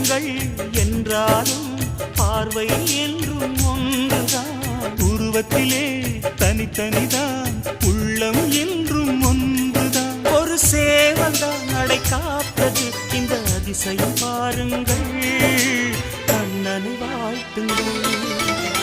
உருவங்கள் என்றாலும் பார்வை என்றும் ஒன்றுதான். உருவத்திலே தனித்தனிதான், உள்ளம் என்றும் ஒன்றுதான். ஒரு சேவல்தான் நடை காத்தது, இந்த அதிசயம் பாருங்கள், கண்ணனை வாழ்த்துங்கள்.